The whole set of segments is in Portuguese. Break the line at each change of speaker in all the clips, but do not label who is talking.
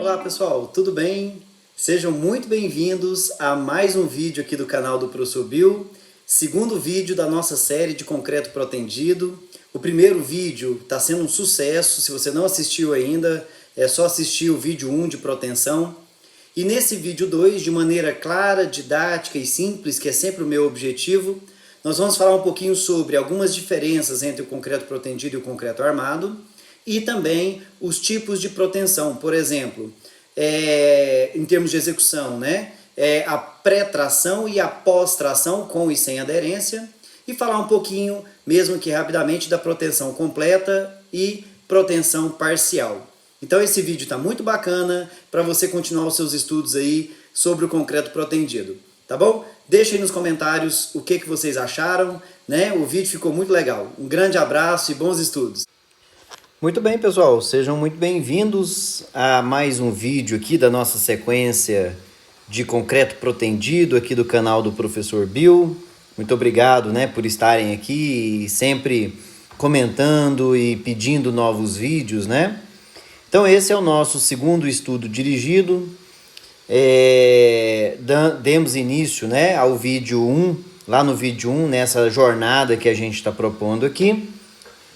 Olá pessoal, tudo bem? Sejam muito bem-vindos a mais um vídeo aqui do canal do Professor Bill, segundo vídeo da nossa série de concreto protendido. O primeiro vídeo está sendo um sucesso, se você não assistiu ainda, é só assistir o vídeo 1 de protensão. E nesse vídeo 2, de maneira clara, didática e simples, que é sempre o meu objetivo, nós vamos falar um pouquinho sobre algumas diferenças entre o concreto protendido e o concreto armado, e também os tipos de proteção. Por exemplo, em termos de execução, né? A pré-tração e a pós-tração com e sem aderência, e falar um pouquinho, mesmo que rapidamente, da proteção completa e proteção parcial. Então esse vídeo está muito bacana para você continuar os seus estudos aí sobre o concreto protendido, tá bom? Deixem nos comentários o que vocês acharam, né? O vídeo ficou muito legal. Um grande abraço e bons estudos! Muito bem, pessoal, sejam muito bem-vindos a mais um vídeo aqui da nossa sequência de concreto protendido aqui do canal do Professor Bill. Muito obrigado, né, por estarem aqui e sempre comentando e pedindo novos vídeos, né? Então esse é o nosso segundo estudo dirigido. Demos início, né, ao vídeo 1, lá no vídeo 1, nessa jornada que a gente está propondo aqui.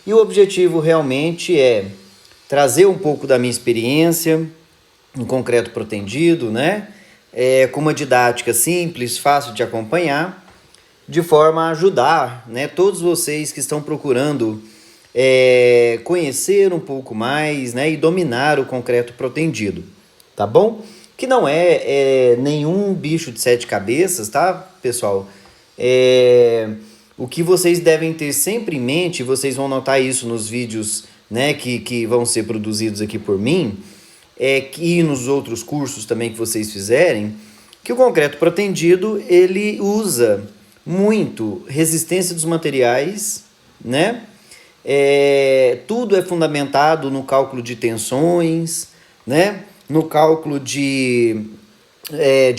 E o objetivo realmente é trazer um pouco da minha experiência em concreto protendido, né? Com uma didática simples, fácil de acompanhar, de forma a ajudar, né, todos vocês que estão procurando conhecer um pouco mais, né, e dominar o concreto protendido, tá bom? Que não é nenhum bicho de 7 cabeças, tá, pessoal? O que vocês devem ter sempre em mente, vocês vão notar isso nos vídeos, né, que vão ser produzidos aqui por mim, e nos outros cursos também que vocês fizerem, que o concreto protendido, ele usa muito resistência dos materiais, né? Tudo é fundamentado no cálculo de tensões, né? No cálculo de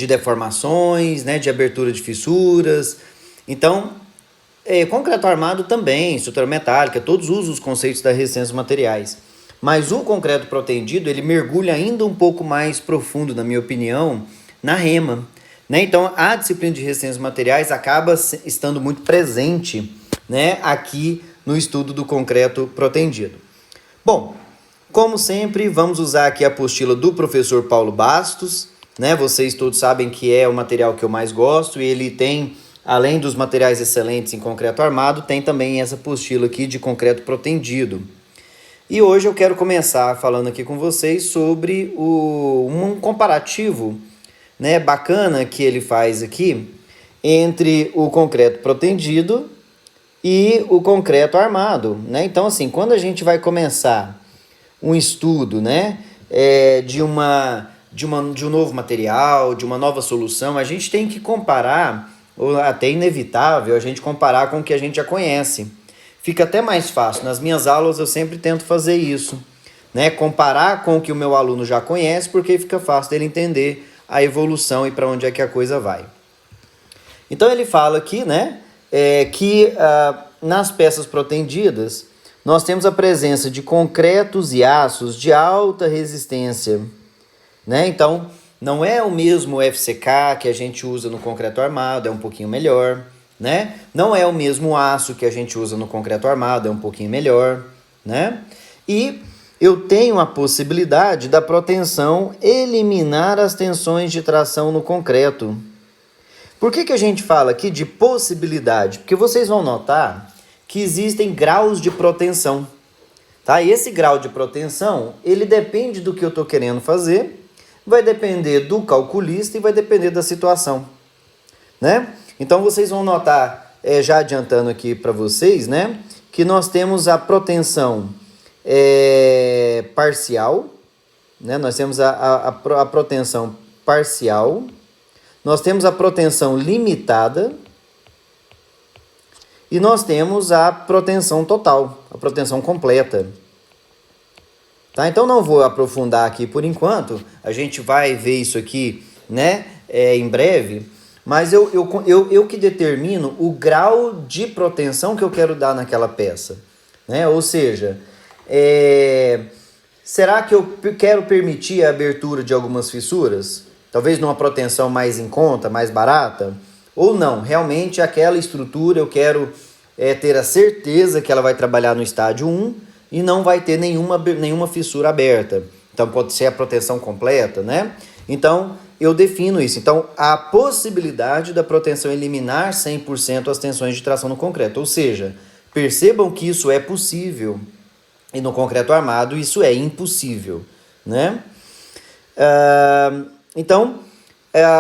deformações, né? De abertura de fissuras. Então, concreto armado também, estrutura metálica, todos usam os conceitos da resistência dos materiais. Mas o concreto protendido, ele mergulha ainda um pouco mais profundo, na minha opinião, na REMA, né? Então, a disciplina de resistência dos materiais acaba estando muito presente, né, aqui no estudo do concreto protendido. Bom, como sempre, vamos usar aqui a apostila do professor Paulo Bastos, né? Vocês todos sabem que é o material que eu mais gosto, e ele tem, além dos materiais excelentes em concreto armado, tem também essa apostila aqui de concreto protendido. E hoje eu quero começar falando aqui com vocês sobre um comparativo, né, bacana que ele faz aqui entre o concreto protendido e o concreto armado, né? Então, assim, quando a gente vai começar um estudo, né, de um novo material, de uma nova solução, a gente tem que comparar, ou até inevitável, a gente comparar com o que a gente já conhece. Fica até mais fácil. Nas minhas aulas eu sempre tento fazer isso, né? Comparar com o que o meu aluno já conhece, porque fica fácil dele entender a evolução e para onde é que a coisa vai. Então ele fala aqui, né, que nas peças protendidas nós temos a presença de concretos e aços de alta resistência, né? Então não é o mesmo FCK que a gente usa no concreto armado, é um pouquinho melhor, né? Não é o mesmo aço que a gente usa no concreto armado, é um pouquinho melhor, né? E eu tenho a possibilidade da proteção eliminar as tensões de tração no concreto. Por que a gente fala aqui de possibilidade? Porque vocês vão notar que existem graus de proteção, tá? E esse grau de proteção, ele depende do que eu estou querendo fazer, vai depender do calculista e vai depender da situação, né? Então vocês vão notar, já adiantando aqui para vocês, né, que nós temos a proteção parcial, né? Nós temos a proteção parcial, nós temos a proteção limitada e nós temos a proteção total, a proteção completa. Tá? Então não vou aprofundar aqui por enquanto, a gente vai ver isso aqui, né, em breve, mas eu que determino o grau de proteção que eu quero dar naquela peça, né? Ou seja, será que eu quero permitir a abertura de algumas fissuras? Talvez numa proteção mais em conta, mais barata? Ou não, realmente aquela estrutura eu quero ter a certeza que ela vai trabalhar no estágio 1 e não vai ter nenhuma fissura aberta. Então pode ser a proteção completa, né? Então eu defino isso. Então a possibilidade da proteção eliminar 100% as tensões de tração no concreto. Ou seja, percebam que isso é possível. E no concreto armado isso é impossível, né? Então,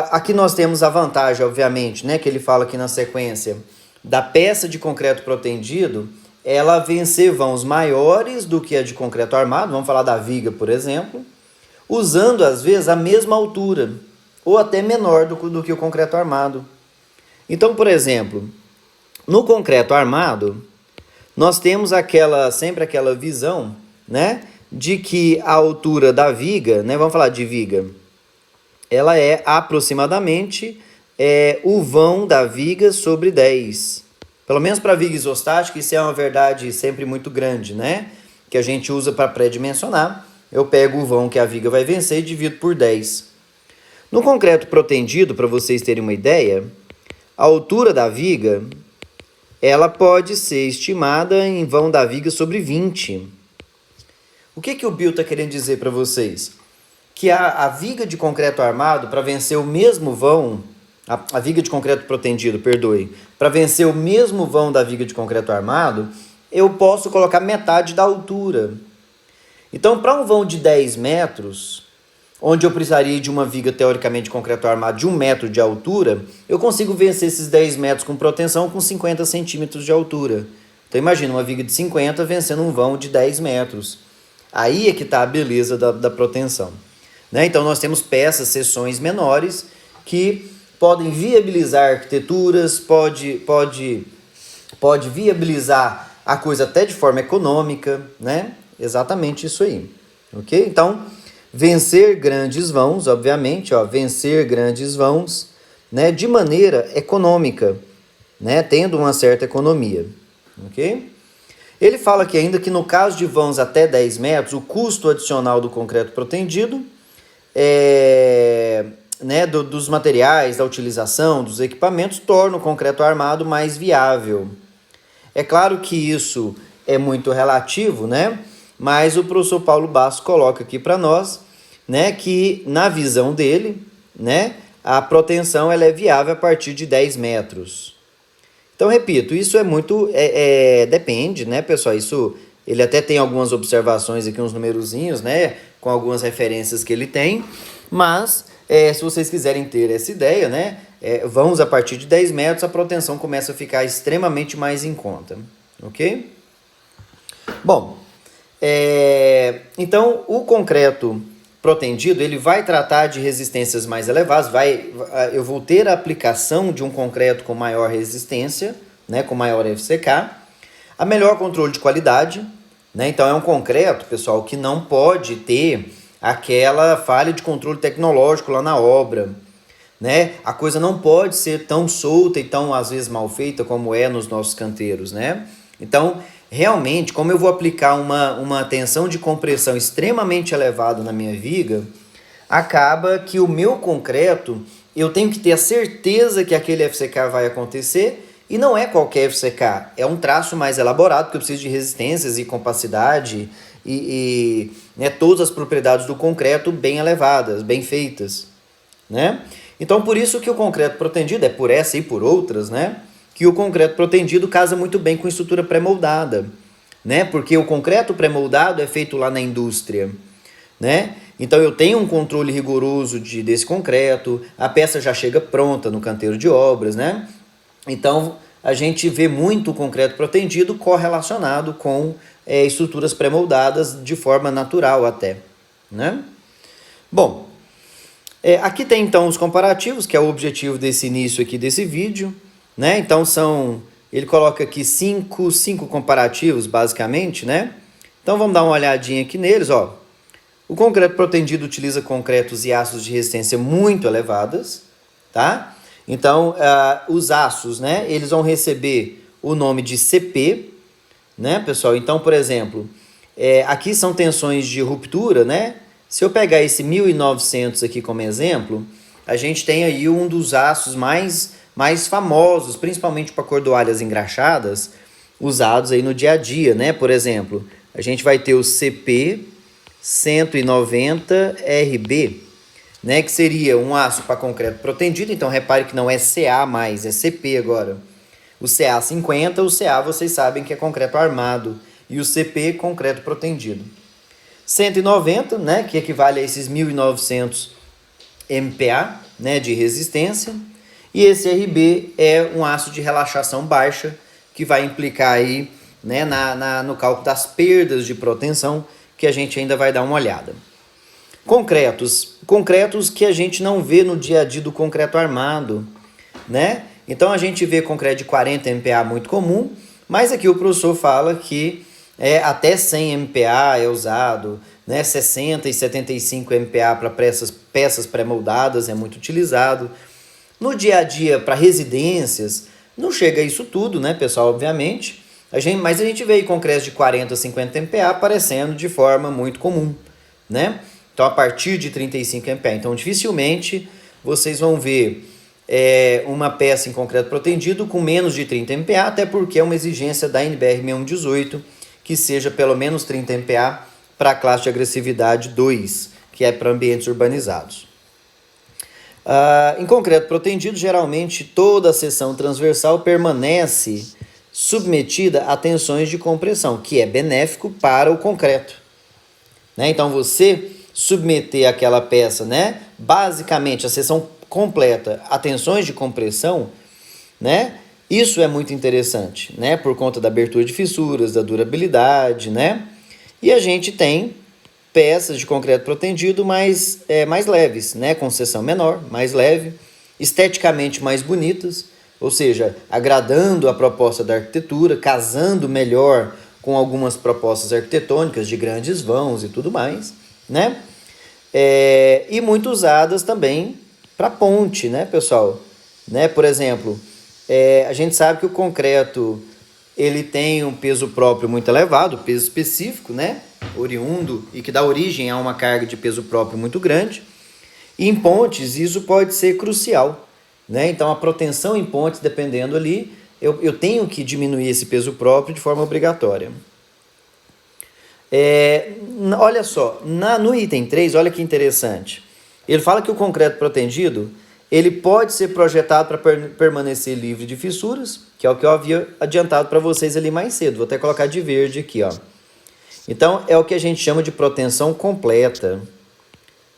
aqui nós temos a vantagem, obviamente, né, que ele fala aqui na sequência, da peça de concreto protendido, ela vencer vãos maiores do que a de concreto armado, vamos falar da viga, por exemplo, usando, às vezes, a mesma altura, ou até menor do que o concreto armado. Então, por exemplo, no concreto armado, nós temos sempre aquela visão, né, de que a altura da viga, né, vamos falar de viga, ela é aproximadamente o vão da viga sobre 10. Pelo menos para a viga isostática, isso é uma verdade sempre muito grande, né? Que a gente usa para pré-dimensionar. Eu pego o vão que a viga vai vencer e divido por 10. No concreto protendido, para vocês terem uma ideia, a altura da viga, ela pode ser estimada em vão da viga sobre 20. O que o Bill está querendo dizer para vocês? Que a viga de concreto armado, para vencer o mesmo vão, a viga de concreto protendido, perdoe, para vencer o mesmo vão da viga de concreto armado, eu posso colocar metade da altura. Então, para um vão de 10 metros, onde eu precisaria de uma viga teoricamente de concreto armado de 1 metro de altura, eu consigo vencer esses 10 metros com proteção com 50 centímetros de altura. Então, imagina uma viga de 50 vencendo um vão de 10 metros. Aí é que está a beleza da proteção. Né? Então, nós temos peças, seções menores que podem viabilizar arquiteturas, pode viabilizar a coisa até de forma econômica, né? Exatamente isso aí, ok? Então, vencer grandes vãos, obviamente, vencer grandes vãos, né? De maneira econômica, né? Tendo uma certa economia, ok? Ele fala aqui ainda que no caso de vãos até 10 metros, o custo adicional do concreto protendido né, dos materiais, da utilização, dos equipamentos, torna o concreto armado mais viável. É claro que isso é muito relativo, né? Mas o professor Paulo Bastos coloca aqui para nós, né, que na visão dele, né, a proteção ela é viável a partir de 10 metros. Então, repito, isso é muito... depende, né, pessoal? Isso, ele até tem algumas observações aqui, uns numerozinhos, né, com algumas referências que ele tem, mas se vocês quiserem ter essa ideia, né, vãos a partir de 10 metros, a proteção começa a ficar extremamente mais em conta, ok? Bom, então o concreto protendido, ele vai tratar de resistências mais elevadas, eu vou ter a aplicação de um concreto com maior resistência, né, com maior FCK, a melhor controle de qualidade, né, então é um concreto, pessoal, que não pode ter aquela falha de controle tecnológico lá na obra, né, a coisa não pode ser tão solta e tão, às vezes, mal feita como é nos nossos canteiros, né, então... Realmente, como eu vou aplicar uma tensão de compressão extremamente elevada na minha viga, acaba que o meu concreto, eu tenho que ter a certeza que aquele FCK vai acontecer, e não é qualquer FCK, é um traço mais elaborado, porque eu preciso de resistências e compacidade, né, todas as propriedades do concreto bem elevadas, bem feitas, né? Então, por isso que o concreto protendido, por essa e por outras, né? Que o concreto protendido casa muito bem com estrutura pré-moldada, né? Porque o concreto pré-moldado é feito lá na indústria, né? Então eu tenho um controle rigoroso desse concreto, a peça já chega pronta no canteiro de obras, né? Então a gente vê muito o concreto protendido correlacionado com estruturas pré-moldadas de forma natural até, né? Bom, aqui tem então os comparativos, que é o objetivo desse início aqui desse vídeo, né? Então ele coloca aqui cinco comparativos basicamente, né? Então vamos dar uma olhadinha aqui neles, ó. O concreto protendido utiliza concretos e aços de resistência muito elevadas, tá? Então os aços, né? Eles vão receber o nome de CP, né, pessoal? Então, por exemplo, Aqui são tensões de ruptura, né? Se eu pegar esse 1900 aqui como exemplo, a gente tem aí um dos aços mais famosos, principalmente para cordoalhas engraxadas, usados aí no dia a dia, né? Por exemplo, a gente vai ter o CP 190RB, né? Que seria um aço para concreto protendido. Então, repare que não é CA mais, é CP agora. O CA50, o CA vocês sabem que é concreto armado, e o CP, concreto protendido. 190, né, que equivale a esses 1.900 MPa, né, de resistência. E esse RB é um aço de relaxação baixa, que vai implicar aí, né, no cálculo das perdas de proteção, que a gente ainda vai dar uma olhada. Concretos que a gente não vê no dia a dia do concreto armado, né? Então a gente vê concreto de 40 MPa muito comum, mas aqui o professor fala que até 100 MPa é usado, né? 60 e 75 MPa para peças pré-moldadas é muito utilizado. No dia a dia, para residências, não chega a isso tudo, né, pessoal, obviamente. Mas a gente vê aí concretos de 40 a 50 MPa aparecendo de forma muito comum, né? Então, a partir de 35 MPa. Então, dificilmente vocês vão ver uma peça em concreto protendido com menos de 30 MPa, até porque é uma exigência da NBR 6118 que seja pelo menos 30 MPa para a classe de agressividade 2, que é para ambientes urbanizados. Em concreto protendido, geralmente toda a seção transversal permanece submetida a tensões de compressão, que é benéfico para o concreto, né? Então, você submeter aquela peça, né, basicamente a seção completa a tensões de compressão, né, isso é muito interessante, né, por conta da abertura de fissuras, da durabilidade, né, e a gente tem peças de concreto protendido mais leves, né, com seção menor, mais leve, esteticamente mais bonitas, ou seja, agradando a proposta da arquitetura, casando melhor com algumas propostas arquitetônicas de grandes vãos e tudo mais, né? E muito usadas também para ponte, né, pessoal? Né? Por exemplo, a gente sabe que o concreto ele tem um peso próprio muito elevado, peso específico, né, oriundo, e que dá origem a uma carga de peso próprio muito grande. E em pontes isso pode ser crucial, né? Então a proteção em pontes, dependendo ali, eu tenho que diminuir esse peso próprio de forma obrigatória. Olha só, no item 3, olha que interessante. Ele fala que o concreto protendido ele pode ser projetado para permanecer livre de fissuras, que é o que eu havia adiantado para vocês ali mais cedo. Vou até colocar de verde aqui, ó. Então, é o que a gente chama de proteção completa.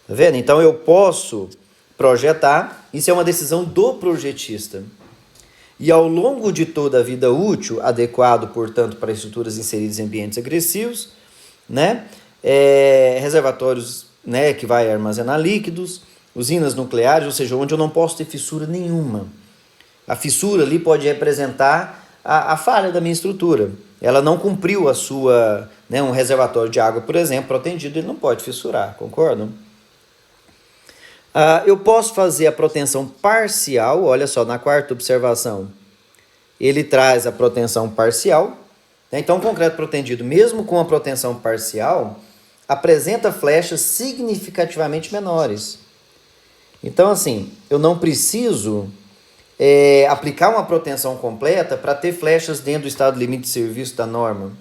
Tá vendo? Então, eu posso projetar, isso é uma decisão do projetista. E ao longo de toda a vida útil, adequado, portanto, para estruturas inseridas em ambientes agressivos, né? Reservatórios, né, que vai armazenar líquidos, usinas nucleares, ou seja, onde eu não posso ter fissura nenhuma. A fissura ali pode representar a falha da minha estrutura. Ela não cumpriu a sua, né, um reservatório de água, por exemplo, protendido, ele não pode fissurar, concordam? Eu posso fazer a proteção parcial, olha só, na quarta observação, ele traz a proteção parcial. Então, o concreto protendido, mesmo com a proteção parcial, apresenta flechas significativamente menores. Então, assim, eu não preciso aplicar uma proteção completa para ter flechas dentro do estado limite de serviço da norma,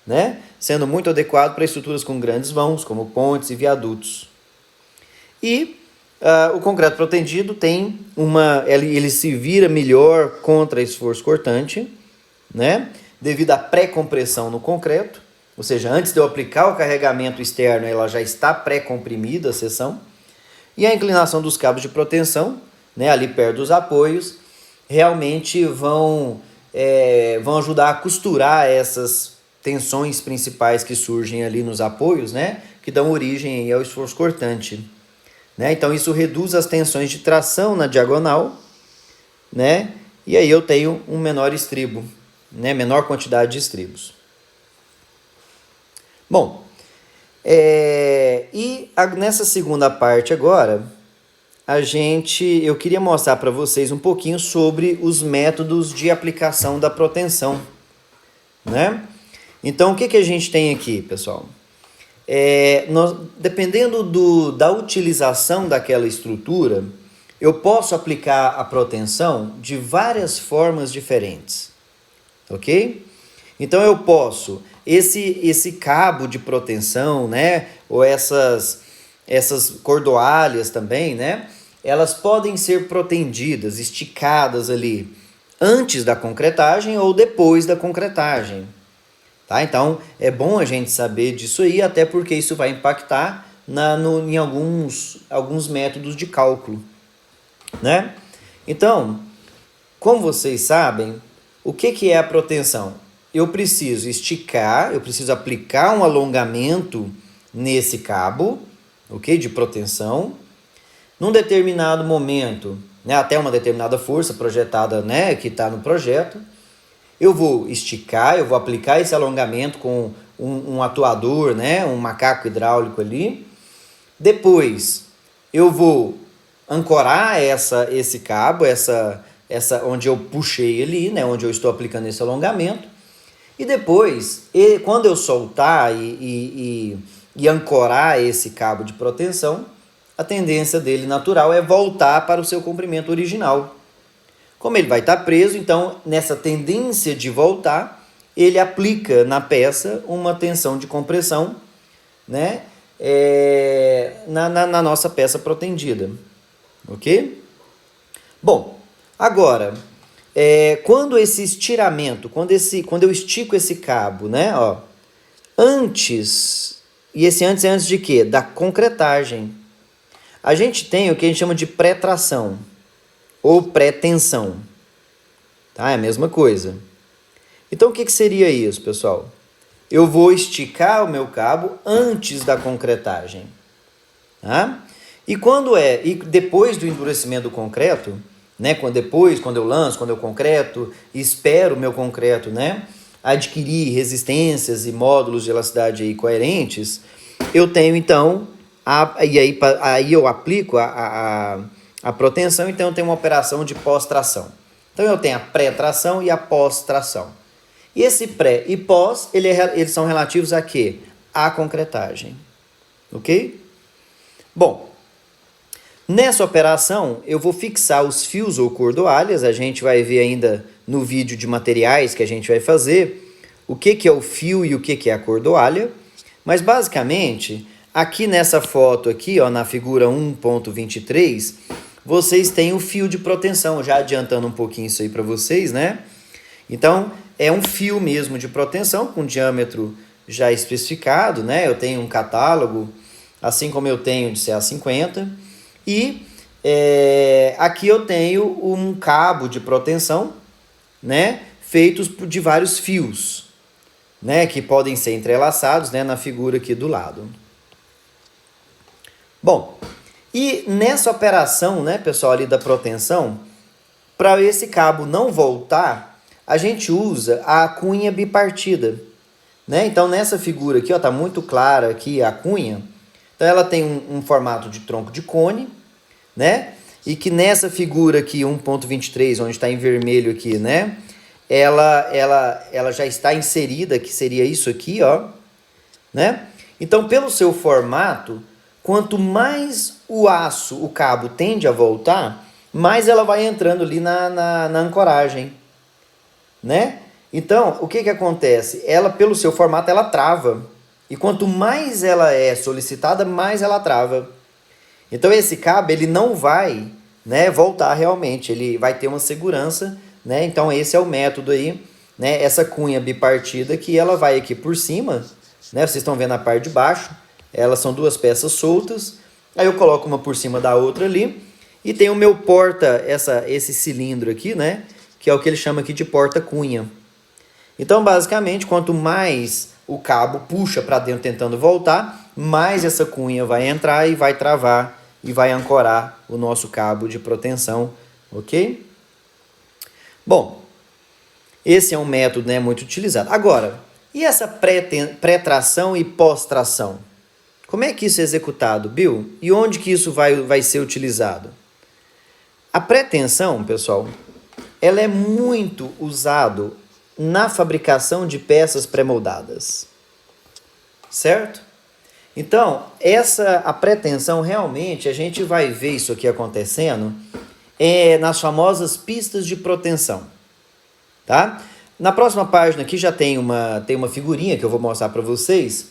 né? Sendo muito adequado para estruturas com grandes vãos, como pontes e viadutos. E o concreto protendido tem ele se vira melhor contra esforço cortante, né? Devido à pré-compressão no concreto, ou seja, antes de eu aplicar o carregamento externo, ela já está pré-comprimida a seção. E a inclinação dos cabos de proteção, né, ali perto dos apoios, realmente vão ajudar a costurar essas tensões principais que surgem ali nos apoios, né, que dão origem ao esforço cortante. Né? Então, isso reduz as tensões de tração na diagonal, né, e aí eu tenho um menor estribo, né, menor quantidade de estribos. Bom, nessa segunda parte agora, eu queria mostrar para vocês um pouquinho sobre os métodos de aplicação da proteção, né? Então, o que, que a gente tem aqui, pessoal? Dependendo da utilização daquela estrutura, eu posso aplicar a protensão de várias formas diferentes, ok? Então, eu posso, esse cabo de protensão, né, ou essas cordoalhas também, né, elas podem ser protendidas, esticadas ali, antes da concretagem ou depois da concretagem. Tá? Então, é bom a gente saber disso aí, até porque isso vai impactar em alguns métodos de cálculo, né? Então, como vocês sabem, o que é a protensão? Eu preciso esticar, eu preciso aplicar um alongamento nesse cabo, ok? De protensão, num determinado momento, né? Até uma determinada força projetada, né? Que está no projeto. Eu vou esticar, eu vou aplicar esse alongamento com um atuador, né? Um macaco hidráulico ali. Depois, eu vou ancorar esse cabo, onde eu puxei ali, né? Onde eu estou aplicando esse alongamento. E depois, quando eu soltar e ancorar esse cabo de proteção, a tendência dele natural é voltar para o seu comprimento original. Como ele vai estar preso, então, nessa tendência de voltar, ele aplica na peça uma tensão de compressão, né? Na nossa peça protendida. Ok? Bom, agora, quando esse estiramento, quando eu estico esse cabo, né? Ó, e esse antes é antes de quê? Da concretagem. A gente tem o que a gente chama de pré-tração ou pré-tensão. Tá? É a mesma coisa. Então, o que seria isso, pessoal? Eu vou esticar o meu cabo antes da concretagem. Tá? E depois do endurecimento do concreto, né? Quando eu lanço, quando eu concreto, espero o meu concreto, né? Adquirir resistências e módulos de elasticidade aí coerentes, eu tenho, então, aí eu aplico a protensão, então eu tenho uma operação de pós-tração. Então eu tenho a pré-tração e a pós-tração. E esse pré e pós, eles são relativos a quê? À concretagem. Ok? Bom, nessa operação eu vou fixar os fios ou cordoalhas, a gente vai ver ainda no vídeo de materiais que a gente vai fazer o que é o fio e o que é a cordoalha, mas basicamente, aqui nessa foto aqui, ó, na figura 1.23, vocês têm o fio de proteção, já adiantando um pouquinho isso aí para vocês, né? Então, é um fio mesmo de proteção, com diâmetro já especificado, né? Eu tenho um catálogo, assim como eu tenho de CA50. E aqui eu tenho um cabo de proteção, né? Feitos de vários fios, né? Que podem ser entrelaçados, né? Na figura aqui do lado. Bom, e nessa operação, né, pessoal, ali da proteção, para esse cabo não voltar, a gente usa a cunha bipartida, né? Então, nessa figura aqui, ó, tá muito clara aqui a cunha. Então, ela tem um formato de tronco de cone, né? E que nessa figura aqui, 1.23, onde está em vermelho aqui, né? Ela já está inserida, que seria isso aqui, ó, né? Então, pelo seu formato, quanto mais o cabo tende a voltar, mais ela vai entrando ali na ancoragem, né? Então, o que acontece? Ela, pelo seu formato, ela trava. E quanto mais ela é solicitada, mais ela trava. Então, esse cabo, ele não vai, né, voltar realmente. Ele vai ter uma segurança, né? Então, esse é o método aí, né? Essa cunha bipartida que ela vai aqui por cima, né? Vocês estão vendo a parte de baixo. Elas são duas peças soltas. Aí eu coloco uma por cima da outra ali. E tem o meu esse cilindro aqui, né? Que é o que ele chama aqui de porta-cunha. Então, basicamente, quanto mais o cabo puxa para dentro tentando voltar, mais essa cunha vai entrar e vai travar e vai ancorar o nosso cabo de proteção, ok? Bom, esse é um método, né, muito utilizado. Agora, e essa pré-tração e pós-tração? Como é que isso é executado, Bill? E onde que isso vai ser utilizado? A pré-tensão, pessoal, ela é muito usado na fabricação de peças pré-moldadas. Certo? Então, a pré-tensão realmente, a gente vai ver isso aqui acontecendo nas famosas pistas de protensão. Tá? Na próxima página aqui já tem uma figurinha que eu vou mostrar para vocês,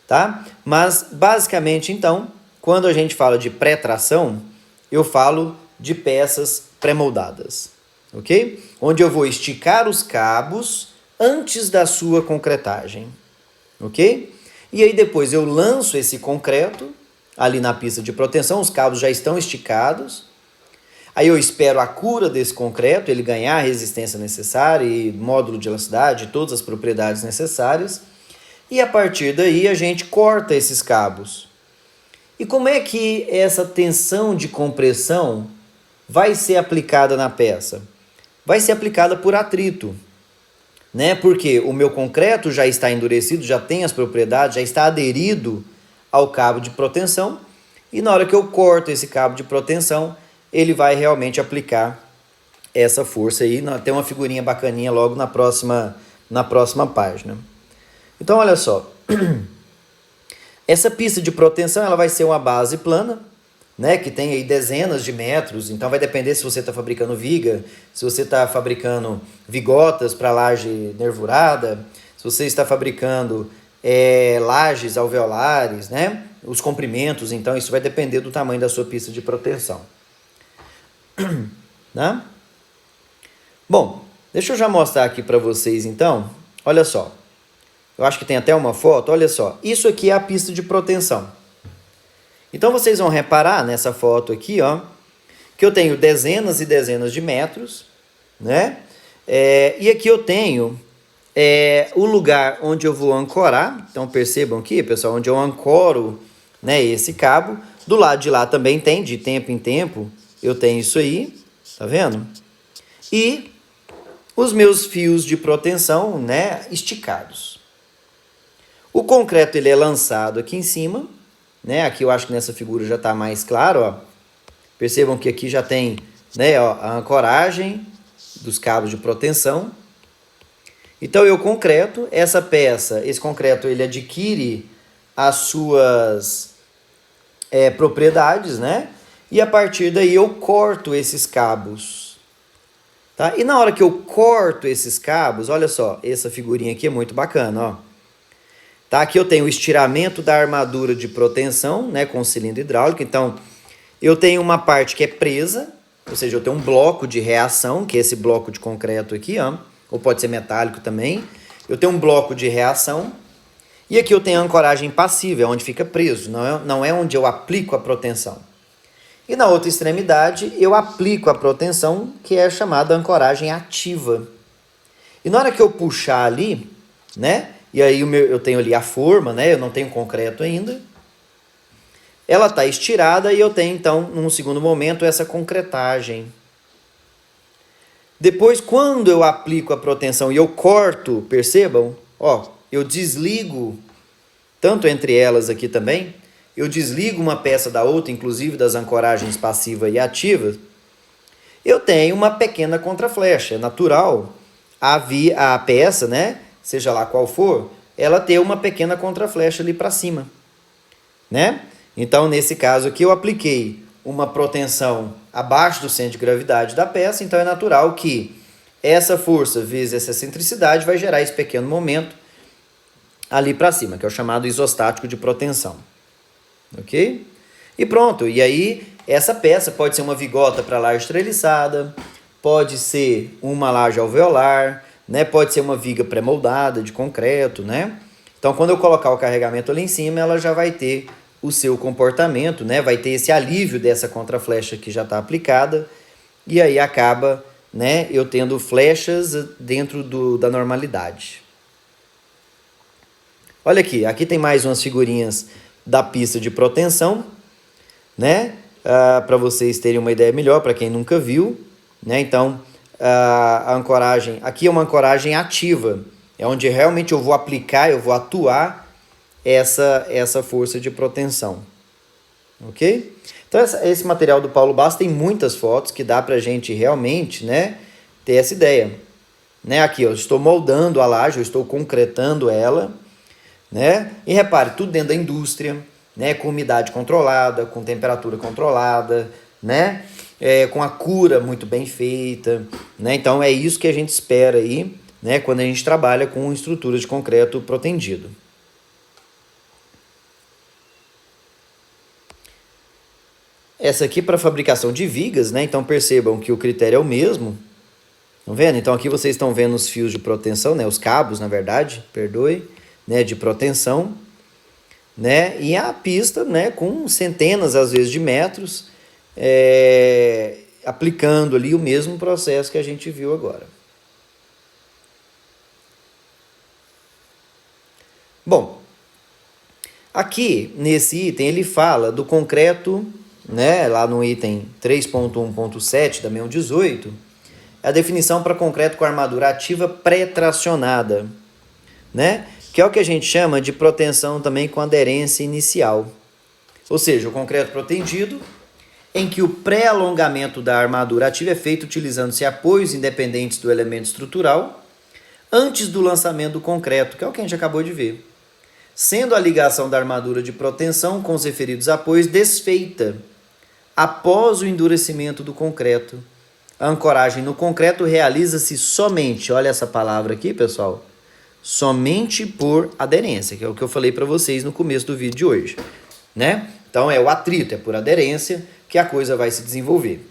tá? Mas, basicamente, então, quando a gente fala de pré-tração, eu falo de peças pré-moldadas, ok? Onde eu vou esticar os cabos antes da sua concretagem, ok? E aí depois eu lanço esse concreto ali na pista de protensão, os cabos já estão esticados. Aí eu espero a cura desse concreto, ele ganhar a resistência necessária e módulo de elasticidade, todas as propriedades necessárias. E a partir daí a gente corta esses cabos. E como é que essa tensão de compressão vai ser aplicada na peça? Vai ser aplicada por atrito, né? Porque o meu concreto já está endurecido, já tem as propriedades, já está aderido ao cabo de proteção. E na hora que eu corto esse cabo de proteção, ele vai realmente aplicar essa força aí. Tem uma figurinha bacaninha logo na próxima página. Então, olha só. Essa pista de proteção ela vai ser uma base plana, né, que tem aí dezenas de metros. Então, vai depender se você está fabricando viga, se você está fabricando vigotas para laje nervurada, se você está fabricando lajes alveolares, né, os comprimentos. Então, isso vai depender do tamanho da sua pista de proteção. Né? Bom, deixa eu já mostrar aqui para vocês então. Olha só, eu acho que tem até uma foto. Olha só, isso aqui é a pista de proteção. Então vocês vão reparar nessa foto aqui, ó, que eu tenho dezenas e dezenas de metros, né? E aqui eu tenho o lugar onde eu vou ancorar. Então percebam aqui, pessoal, onde eu ancoro, né, esse cabo. Do lado de lá também tem, de tempo em tempo, eu tenho isso aí, tá vendo? E os meus fios de proteção, né, esticados. O concreto ele é lançado aqui em cima, né? Aqui eu acho que nessa figura já está mais claro, ó. Percebam que aqui já tem, né, ó, a ancoragem dos cabos de proteção. Então eu concreto essa peça, esse concreto ele adquire as suas propriedades, né? E a partir daí eu corto esses cabos, tá? E na hora que eu corto esses cabos, olha só, essa figurinha aqui é muito bacana, ó. Tá? Aqui eu tenho o estiramento da armadura de proteção, né, com cilindro hidráulico. Então, eu tenho uma parte que é presa, ou seja, eu tenho um bloco de reação, que é esse bloco de concreto aqui, ó, ou pode ser metálico também. Eu tenho um bloco de reação. E aqui eu tenho a ancoragem passiva, é onde fica preso, não é onde eu aplico a proteção. E na outra extremidade, eu aplico a proteção, que é chamada ancoragem ativa. E na hora que eu puxar ali, né? E aí eu tenho ali a forma, né? Eu não tenho concreto ainda. Ela está estirada e eu tenho, então, num segundo momento, essa concretagem. Depois, quando eu aplico a proteção e eu corto, percebam, ó, eu desligo, tanto entre elas aqui também, eu desligo uma peça da outra, inclusive das ancoragens passiva e ativa, eu tenho uma pequena contraflecha. É natural a peça, né, seja lá qual for, ela ter uma pequena contraflecha ali para cima, né? Então, nesse caso aqui, eu apliquei uma proteção abaixo do centro de gravidade da peça, então é natural que essa força vezes essa excentricidade vai gerar esse pequeno momento ali para cima, que é o chamado isostático de proteção. Ok? E pronto. E aí, essa peça pode ser uma vigota para laje treliçada, pode ser uma laje alveolar, né? Pode ser uma viga pré-moldada de concreto, né? Então, quando eu colocar o carregamento ali em cima, ela já vai ter o seu comportamento, né? Vai ter esse alívio dessa contraflecha que já está aplicada, e aí acaba, né, eu tendo flechas dentro da normalidade. Olha aqui tem mais umas figurinhas da pista de proteção, né? Para vocês terem uma ideia melhor, para quem nunca viu, né? Então, a ancoragem, aqui é uma ancoragem ativa, é onde realmente eu vou aplicar, eu vou atuar essa força de proteção, ok? Então, esse material do Paulo Bastos tem muitas fotos que dá para a gente realmente, né, ter essa ideia. né? Aqui, eu estou moldando a laje, eu estou concretando ela, né? E repare, tudo dentro da indústria, né? Com umidade controlada, com temperatura controlada, né? Com a cura muito bem feita, né? Então é isso que a gente espera aí, né? Quando a gente trabalha com estruturas de concreto protendido. Essa aqui para fabricação de vigas, né? Então percebam que o critério é o mesmo. Estão vendo? Então aqui vocês estão vendo os fios de proteção, né? Os cabos, na verdade, perdoe, né? De proteção, né? E a pista, né? Com centenas, às vezes, de metros, aplicando ali o mesmo processo que a gente viu agora. Bom, aqui nesse item ele fala do concreto, né? Lá no item 3.1.7 da 6118, a definição para concreto com armadura ativa pré-tracionada, né? Que é o que a gente chama de proteção também com aderência inicial. Ou seja, o concreto protendido, em que o pré-alongamento da armadura ativa é feito utilizando-se apoios independentes do elemento estrutural antes do lançamento do concreto, que é o que a gente acabou de ver. Sendo a ligação da armadura de proteção com os referidos apoios desfeita após o endurecimento do concreto. A ancoragem no concreto realiza-se somente, olha essa palavra aqui, pessoal, somente por aderência, que é o que eu falei para vocês no começo do vídeo de hoje, né? Então é o atrito, é por aderência que a coisa vai se desenvolver.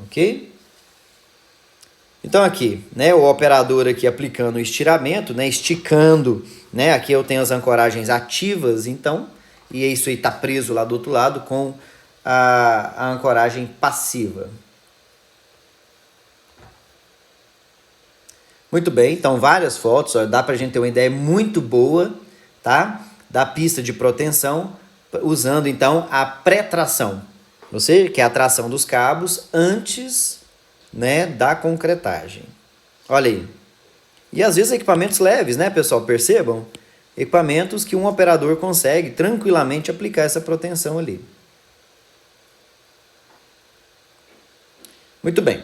Ok? Então aqui, né, o operador aqui aplicando o estiramento, né, esticando, né, aqui eu tenho as ancoragens ativas, então, e isso aí está preso lá do outro lado com a ancoragem passiva. Muito bem, então várias fotos, ó, dá para a gente ter uma ideia muito boa, tá? Da pista de proteção, usando então a pré-tração, ou seja, que é a tração dos cabos antes, né, da concretagem. Olha aí. E às vezes equipamentos leves, né, pessoal? Percebam? Equipamentos que um operador consegue tranquilamente aplicar essa proteção ali. Muito bem.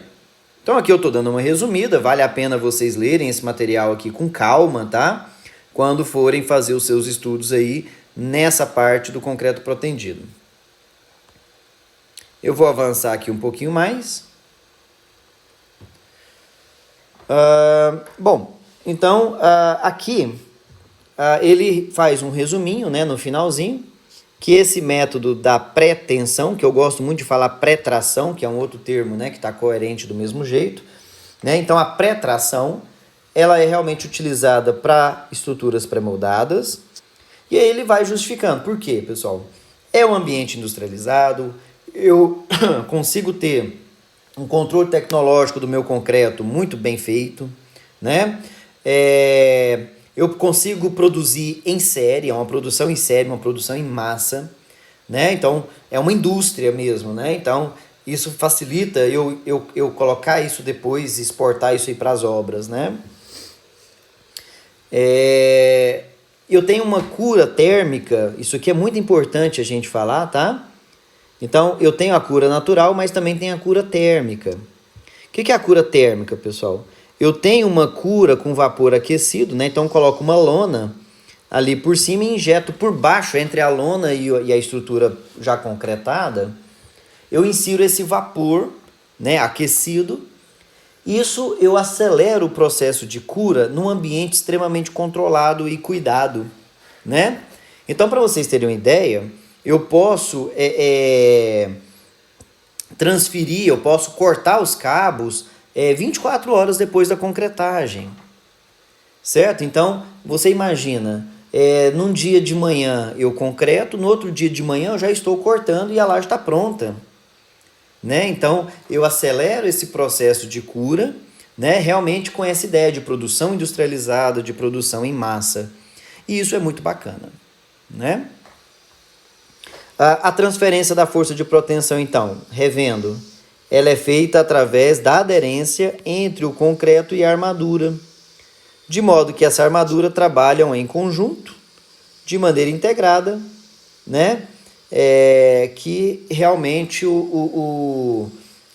Então aqui eu estou dando uma resumida, vale a pena vocês lerem esse material aqui com calma, tá? Quando forem fazer os seus estudos aí nessa parte do concreto protendido. Eu vou avançar aqui um pouquinho mais. Bom, então aqui ele faz um resuminho, né, no finalzinho, que esse método da pré-tensão, que eu gosto muito de falar pré-tração, que é um outro termo, né, que está coerente do mesmo jeito, né? Então a pré-tração ela é realmente utilizada para estruturas pré-moldadas, e aí ele vai justificando. Por quê, pessoal? É um ambiente industrializado, eu consigo ter um controle tecnológico do meu concreto muito bem feito, né? Eu consigo produzir em série, é uma produção em série, uma produção em massa, né? Então, é uma indústria mesmo, né? Então, isso facilita eu colocar isso depois, exportar isso aí para as obras, né? Eu tenho uma cura térmica, isso aqui é muito importante a gente falar, tá? Então, eu tenho a cura natural, mas também tem a cura térmica. O que é a cura térmica, pessoal? Eu tenho uma cura com vapor aquecido, né? Então, eu coloco uma lona ali por cima e injeto por baixo, entre a lona e a estrutura já concretada, eu insiro esse vapor, né, aquecido. Isso eu acelero o processo de cura num ambiente extremamente controlado e cuidado, né? Então, para vocês terem uma ideia, eu posso transferir, eu posso cortar os cabos 24 horas depois da concretagem, certo? Então, você imagina, num dia de manhã eu concreto, no outro dia de manhã eu já estou cortando e a laje está pronta, né? Então, eu acelero esse processo de cura, né? Realmente com essa ideia de produção industrializada, de produção em massa. E isso é muito bacana, né? A transferência da força de proteção, então, revendo, ela é feita através da aderência entre o concreto e a armadura, de modo que essa armadura trabalham em conjunto, de maneira integrada, né? Que realmente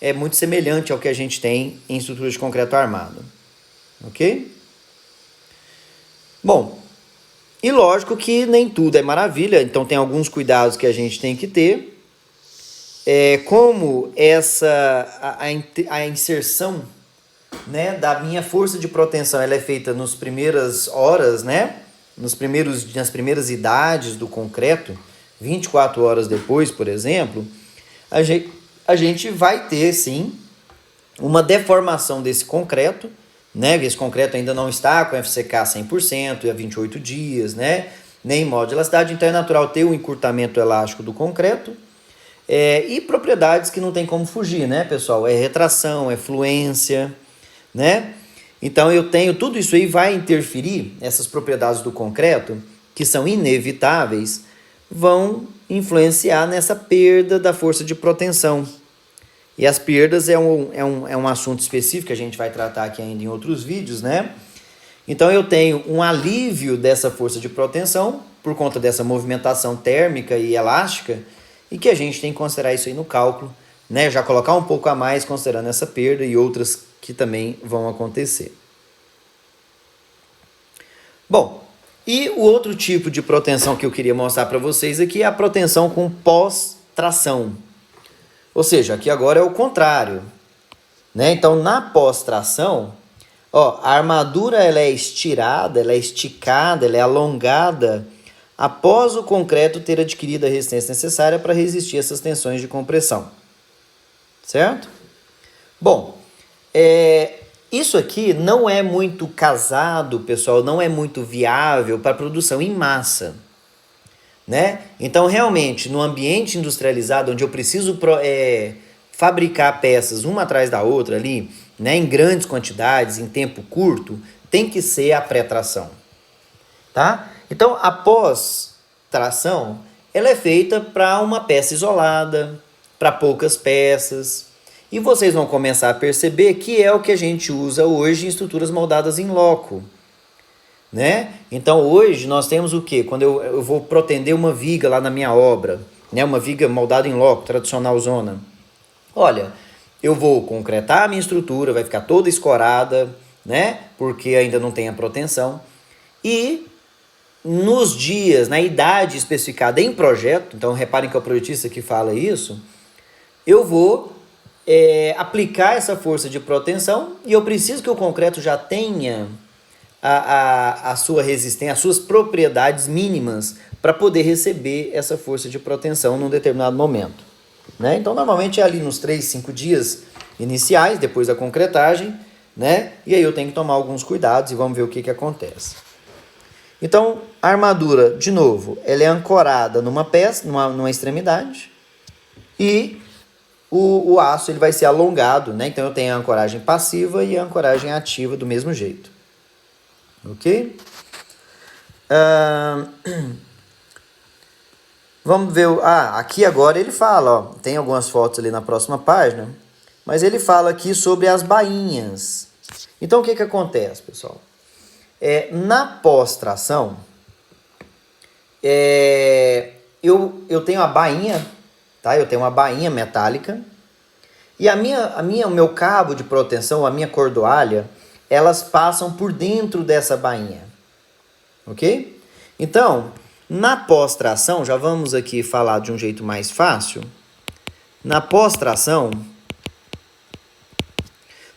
é muito semelhante ao que a gente tem em estruturas de concreto armado. ok? Bom, e lógico que nem tudo é maravilha, então tem alguns cuidados que a gente tem que ter. Como a inserção, né, da minha força de proteção ela é feita nas primeiras horas, né, nas primeiras idades do concreto, 24 horas depois, por exemplo, a gente vai ter, sim, uma deformação desse concreto, né? Esse concreto ainda não está com FCK 100% e a 28 dias, né? Nem modo de elasticidade, então é natural ter um encurtamento elástico do concreto. E propriedades que não tem como fugir, né, pessoal? É retração, é fluência, né? Então eu tenho tudo isso aí vai interferir, essas propriedades do concreto, que são inevitáveis, vão influenciar nessa perda da força de proteção. E as perdas é um assunto específico que a gente vai tratar aqui ainda em outros vídeos, né? Então eu tenho um alívio dessa força de proteção por conta dessa movimentação térmica e elástica e que a gente tem que considerar isso aí no cálculo, né? Já colocar um pouco a mais considerando essa perda e outras que também vão acontecer. Bom, e o outro tipo de proteção que eu queria mostrar para vocês aqui é a proteção com pós-tração. Ou seja, aqui agora é o contrário, né? Então, na pós-tração, a armadura ela é estirada, ela é esticada, ela é alongada após o concreto ter adquirido a resistência necessária para resistir a essas tensões de compressão. Certo? Bom, isso aqui não é muito casado, pessoal, não é muito viável para produção em massa. Né? Então, realmente, no ambiente industrializado, onde eu preciso fabricar peças uma atrás da outra ali, né, em grandes quantidades, em tempo curto, tem que ser a pré-tração. Tá? Então, a pós-tração, ela é feita para uma peça isolada, para poucas peças. E vocês vão começar a perceber que é o que a gente usa hoje em estruturas moldadas em loco. Né? Então hoje nós temos o quê? Quando eu vou protender uma viga lá na minha obra, né? Uma viga moldada em loco, tradicional zona. Olha, eu vou concretar a minha estrutura, vai ficar toda escorada, né? Porque ainda não tem a proteção. E nos dias, na idade especificada em projeto, então reparem que é o projetista que fala isso, eu vou aplicar essa força de proteção e eu preciso que o concreto já tenha a sua resistência, as suas propriedades mínimas para poder receber essa força de proteção num determinado momento. Né? Então, normalmente é ali nos 3, 5 dias iniciais, depois da concretagem, né? E aí eu tenho que tomar alguns cuidados e vamos ver o que acontece. Então, a armadura, de novo, ela é ancorada numa peça, numa extremidade, e o aço ele vai ser alongado, né? Então eu tenho a ancoragem passiva e a ancoragem ativa do mesmo jeito. Ok? Vamos ver. Aqui agora ele fala, tem algumas fotos ali na próxima página, mas ele fala aqui sobre as bainhas. Então o que acontece, pessoal? Na pós-tração, eu tenho a bainha, tá? Eu tenho uma bainha metálica e o meu cabo de proteção, a minha cordoalha, elas passam por dentro dessa bainha, ok? Então, na pós-tração, já vamos aqui falar de um jeito mais fácil. Na pós-tração,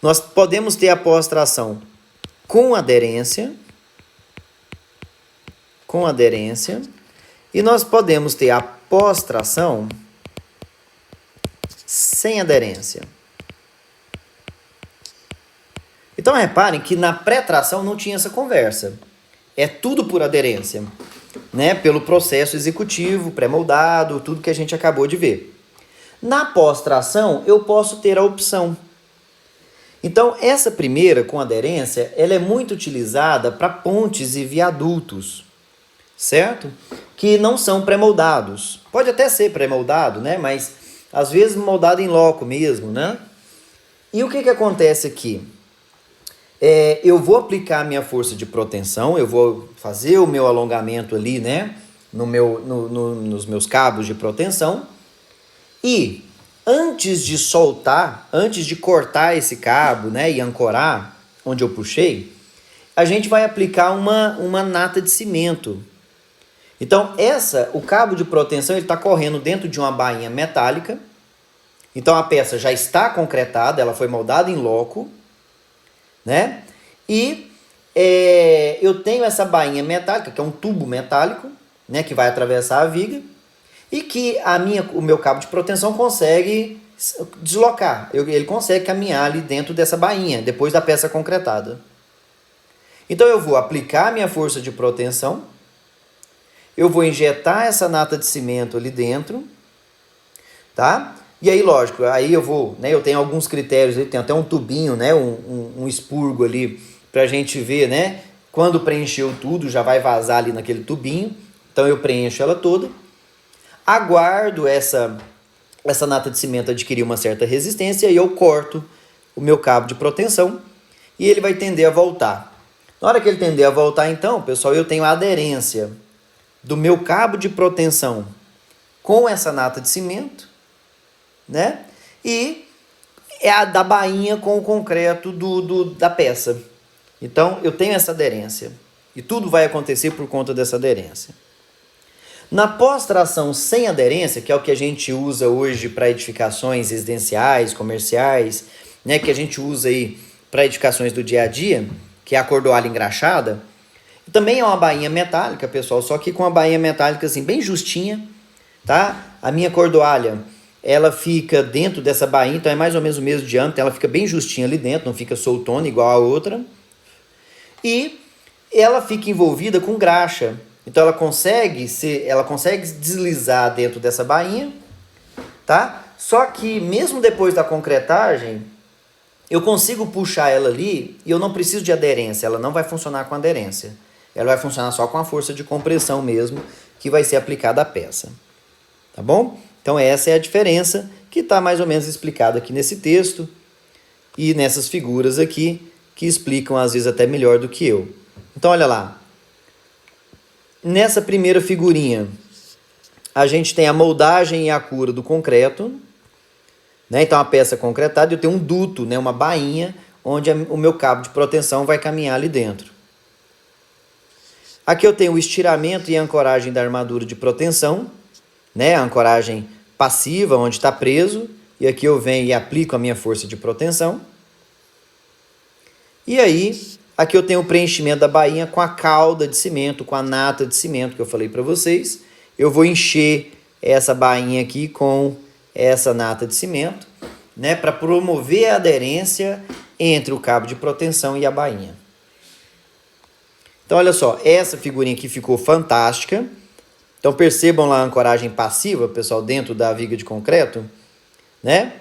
nós podemos ter a pós-tração com aderência, e nós podemos ter a pós-tração sem aderência. Então, reparem que na pré-tração não tinha essa conversa. É tudo por aderência, né? Pelo processo executivo, pré-moldado, tudo que a gente acabou de ver. Na pós-tração, eu posso ter a opção. Então, essa primeira, com aderência, ela é muito utilizada para pontes e viadutos, certo? Que não são pré-moldados. Pode até ser pré-moldado, né? Mas, às vezes, moldado em loco mesmo, né? E o que acontece aqui? Eu vou aplicar a minha força de proteção, eu vou fazer o meu alongamento ali, né? Nos meus cabos de proteção. E antes de soltar, antes de cortar esse cabo, né? E ancorar onde eu puxei, a gente vai aplicar uma nata de cimento. Então, o cabo de proteção está correndo dentro de uma bainha metálica. Então, a peça já está concretada, ela foi moldada em loco, né? E eu tenho essa bainha metálica, que é um tubo metálico, né, que vai atravessar a viga, e que o meu cabo de proteção consegue deslocar. Ele consegue caminhar ali dentro dessa bainha, depois da peça concretada. Então, eu vou aplicar a minha força de proteção, eu vou injetar essa nata de cimento ali dentro, tá? E aí, lógico, aí eu vou, né? Eu tenho alguns critérios, tem até um tubinho, né? Um expurgo ali pra gente ver, né? Quando preencheu tudo, já vai vazar ali naquele tubinho. Então eu preencho ela toda. Aguardo essa nata de cimento adquirir uma certa resistência e eu corto o meu cabo de proteção e ele vai tender a voltar. Na hora que ele tender a voltar, então, pessoal, eu tenho a aderência do meu cabo de proteção com essa nata de cimento, né? E é a da bainha com o concreto da peça. Então, eu tenho essa aderência. E tudo vai acontecer por conta dessa aderência. Na pós-tração sem aderência, que é o que a gente usa hoje para edificações residenciais, comerciais, né? Que a gente usa aí para edificações do dia a dia, que é a cordoalha engraxada, também é uma bainha metálica, pessoal, só que com uma bainha metálica assim, bem justinha, tá? A minha cordoalha, ela fica dentro dessa bainha, então é mais ou menos o mesmo diâmetro, ela fica bem justinha ali dentro, não fica soltona igual a outra. E ela fica envolvida com graxa. Então ela consegue deslizar dentro dessa bainha, tá? Só que mesmo depois da concretagem, eu consigo puxar ela ali e eu não preciso de aderência, ela não vai funcionar com aderência. Ela vai funcionar só com a força de compressão mesmo, que vai ser aplicada à peça. Tá bom? Então essa é a diferença que está mais ou menos explicada aqui nesse texto e nessas figuras aqui, que explicam às vezes até melhor do que eu. Então olha lá. Nessa primeira figurinha, a gente tem a moldagem e a cura do concreto, né? Então a peça é concretada e eu tenho um duto, né? Uma bainha, onde o meu cabo de proteção vai caminhar ali dentro. Aqui eu tenho o estiramento e a ancoragem da armadura de proteção, né? A ancoragem passiva, onde está preso, e aqui eu venho e aplico a minha força de proteção. E aí, aqui eu tenho o preenchimento da bainha com a calda de cimento, com a nata de cimento que eu falei para vocês. Eu vou encher essa bainha aqui com essa nata de cimento, né? Para promover a aderência entre o cabo de proteção e a bainha. Então, olha só, essa figurinha aqui ficou fantástica. Então, percebam lá a ancoragem passiva, pessoal, dentro da viga de concreto, né?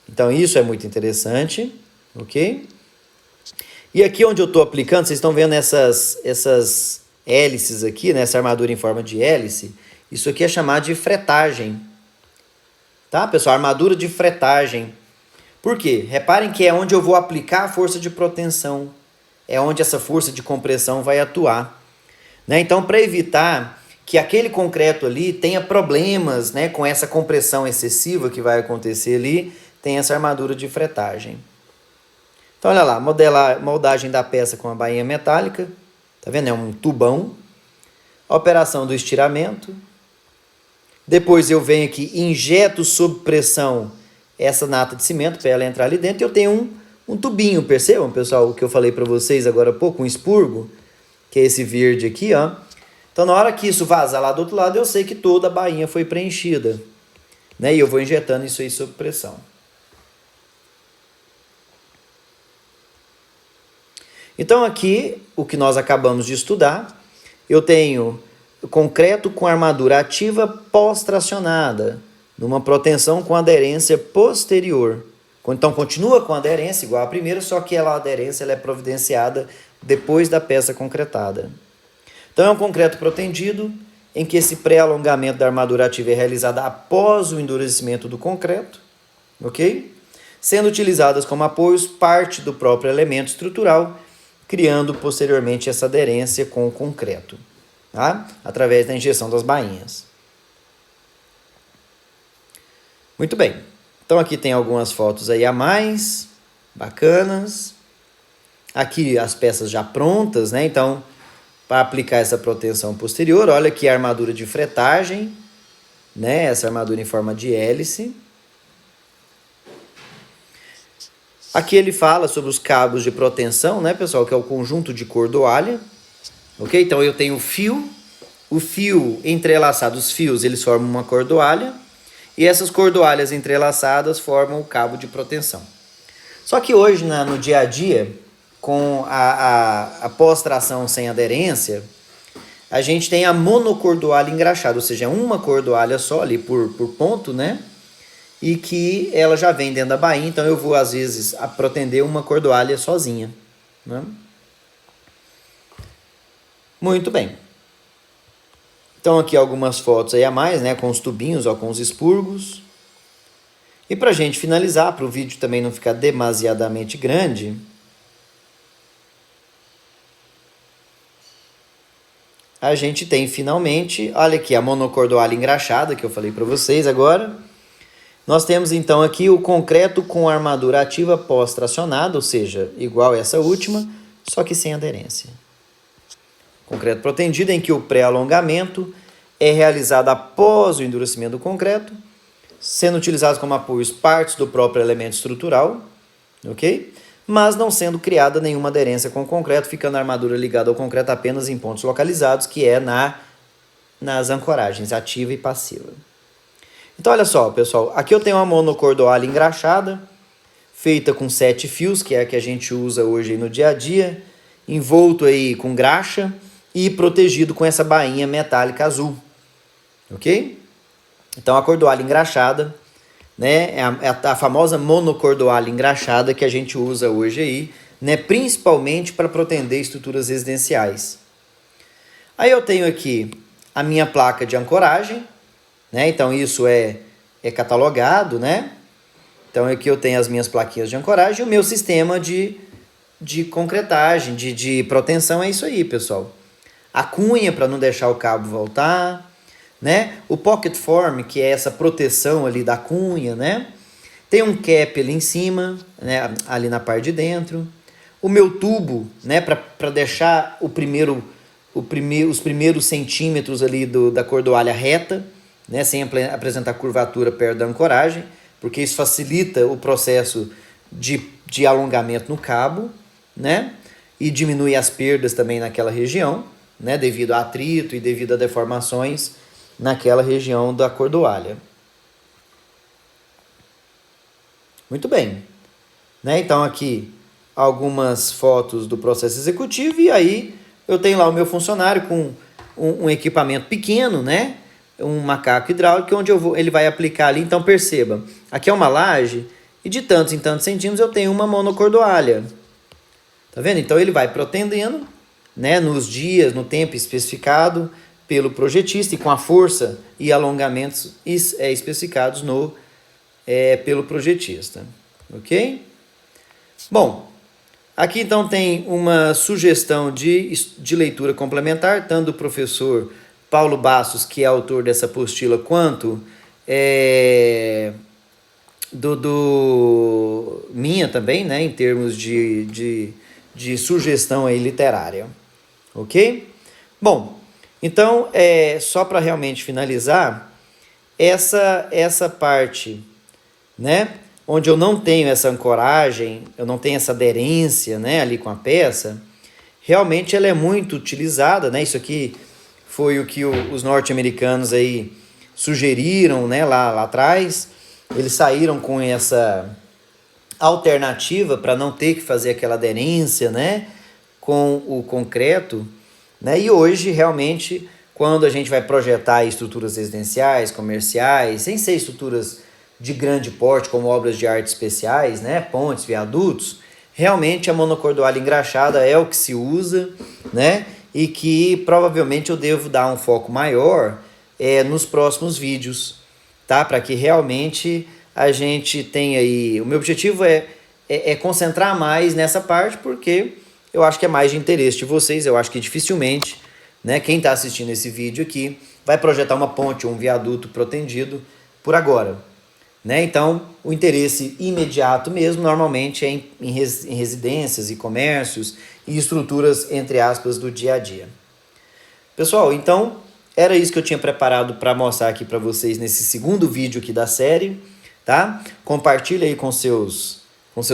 Então, isso é muito interessante, ok? E aqui onde eu estou aplicando, vocês estão vendo essas hélices aqui, né? Essa armadura em forma de hélice. Isso aqui é chamado de fretagem. Tá, pessoal? Armadura de fretagem. Por quê? Reparem que é onde eu vou aplicar a força de proteção. É onde essa força de compressão vai atuar. Né? Então, para evitar que aquele concreto ali tenha problemas, né, com essa compressão excessiva que vai acontecer ali, tem essa armadura de fretagem. Então, olha lá, moldagem da peça com a bainha metálica. Tá vendo? É um tubão. A operação do estiramento. Depois eu venho aqui, injeto sob pressão essa nata de cimento para ela entrar ali dentro. E eu tenho um tubinho, percebam, pessoal, o que eu falei para vocês agora há pouco, um expurgo, que é esse verde aqui, ó. Então, na hora que isso vazar lá do outro lado, eu sei que toda a bainha foi preenchida, né? E eu vou injetando isso aí sob pressão. Então, aqui, o que nós acabamos de estudar, eu tenho concreto com armadura ativa pós-tracionada, numa proteção com aderência posterior. Então, continua com aderência igual a primeira, só que a aderência ela é providenciada depois da peça concretada. Então, é um concreto protendido, em que esse pré-alongamento da armadura ativa é realizado após o endurecimento do concreto, ok? Sendo utilizadas como apoios parte do próprio elemento estrutural, criando posteriormente essa aderência com o concreto, tá? Através da injeção das bainhas. Muito bem. Então aqui tem algumas fotos aí a mais, bacanas. Aqui as peças já prontas, né? Então, para aplicar essa proteção posterior, olha aqui a armadura de fretagem, né? Essa armadura em forma de hélice. Aqui ele fala sobre os cabos de proteção, né, pessoal? Que é o conjunto de cordoalha. Ok? Então eu tenho o fio entrelaçado, os fios eles formam uma cordoalha. E essas cordoalhas entrelaçadas formam o cabo de proteção. Só que hoje, no dia a dia, com a pós-tração sem aderência, a gente tem a monocordoalha engraxada, ou seja, uma cordoalha só ali por ponto, né? E que ela já vem dentro da bainha, então eu vou, às vezes, protender uma cordoalha sozinha, né? Muito bem. Então, aqui algumas fotos aí a mais, né? Com os tubinhos, ó, com os expurgos. E para a gente finalizar, para o vídeo também não ficar demasiadamente grande, a gente tem finalmente, olha aqui, a monocordoalha engraxada que eu falei para vocês agora. Nós temos então aqui o concreto com armadura ativa pós-tracionada, ou seja, igual essa última, só que sem aderência. Concreto protendido em que o pré-alongamento é realizado após o endurecimento do concreto, sendo utilizados como apoios partes do próprio elemento estrutural, ok? Mas não sendo criada nenhuma aderência com o concreto, ficando a armadura ligada ao concreto apenas em pontos localizados, que é nas ancoragens ativa e passiva. Então, olha só, pessoal, aqui eu tenho uma monocordoalha engraxada, feita com 7 fios, que é a que a gente usa hoje no dia a dia, envolto aí com graxa e protegido com essa bainha metálica azul, ok? Então, a cordoalha engraxada, né, é a famosa monocordoalha engraxada que a gente usa hoje aí, né, principalmente para protender estruturas residenciais. Aí eu tenho aqui a minha placa de ancoragem, né, então isso é catalogado, né? Então aqui eu tenho as minhas plaquinhas de ancoragem e o meu sistema de concretagem, de proteção é isso aí, pessoal. A cunha para não deixar o cabo voltar, né? O pocket form, que é essa proteção ali da cunha, né? Tem um cap ali em cima, né? Ali na parte de dentro. O meu tubo, né? Para deixar os primeiros centímetros ali da cordoalha reta, né? Sem apresentar curvatura perto da ancoragem, porque isso facilita o processo de alongamento no cabo, né? E diminui as perdas também naquela região, né? Devido a atrito e devido a deformações naquela região da cordoalha. Muito bem. Né? Então aqui algumas fotos do processo executivo e aí eu tenho lá o meu funcionário com um equipamento pequeno, né? Um macaco hidráulico onde ele vai aplicar ali. Então perceba, aqui é uma laje e de tantos em tantos centímetros eu tenho uma monocordoalha. Tá vendo? Então ele vai protendendo, né? Nos dias, no tempo especificado pelo projetista e com a força e alongamentos especificados pelo projetista, ok? Bom, aqui então tem uma sugestão de leitura complementar, tanto do professor Paulo Bastos, que é autor dessa apostila, quanto minha também, né, em termos de sugestão aí literária, ok? Bom, então, só para realmente finalizar, essa parte, né, onde eu não tenho essa ancoragem, eu não tenho essa aderência, né, ali com a peça, realmente ela é muito utilizada, né, isso aqui foi o que os norte-americanos aí sugeriram, né, lá atrás, eles saíram com essa alternativa para não ter que fazer aquela aderência, né, com o concreto, né? E hoje, realmente, quando a gente vai projetar estruturas residenciais, comerciais, sem ser estruturas de grande porte, como obras de arte especiais, né? Pontes, viadutos, realmente a monocordoalha engraxada é o que se usa, né? E que provavelmente eu devo dar um foco maior nos próximos vídeos, tá? Para que realmente a gente tenha aí... O meu objetivo é concentrar mais nessa parte, porque eu acho que é mais de interesse de vocês. Eu acho que dificilmente, né, quem está assistindo esse vídeo aqui vai projetar uma ponte ou um viaduto protendido por agora. né? Então, o interesse imediato mesmo, normalmente, é em residências e comércios e estruturas, entre aspas, do dia a dia. Pessoal, então, era isso que eu tinha preparado para mostrar aqui para vocês nesse segundo vídeo aqui da série, tá? Compartilha aí com seus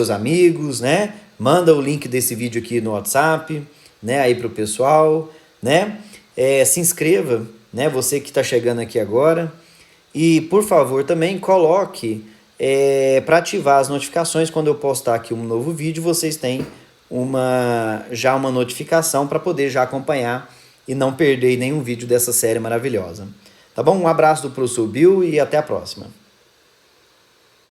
amigos, né? Manda o link desse vídeo aqui no WhatsApp, né? Aí pro pessoal, né? Se inscreva, né? Você que está chegando aqui agora. E, por favor, também coloque para ativar as notificações. Quando eu postar aqui um novo vídeo, vocês têm já uma notificação para poder já acompanhar e não perder nenhum vídeo dessa série maravilhosa. Tá bom? Um abraço do professor Bill e até a próxima.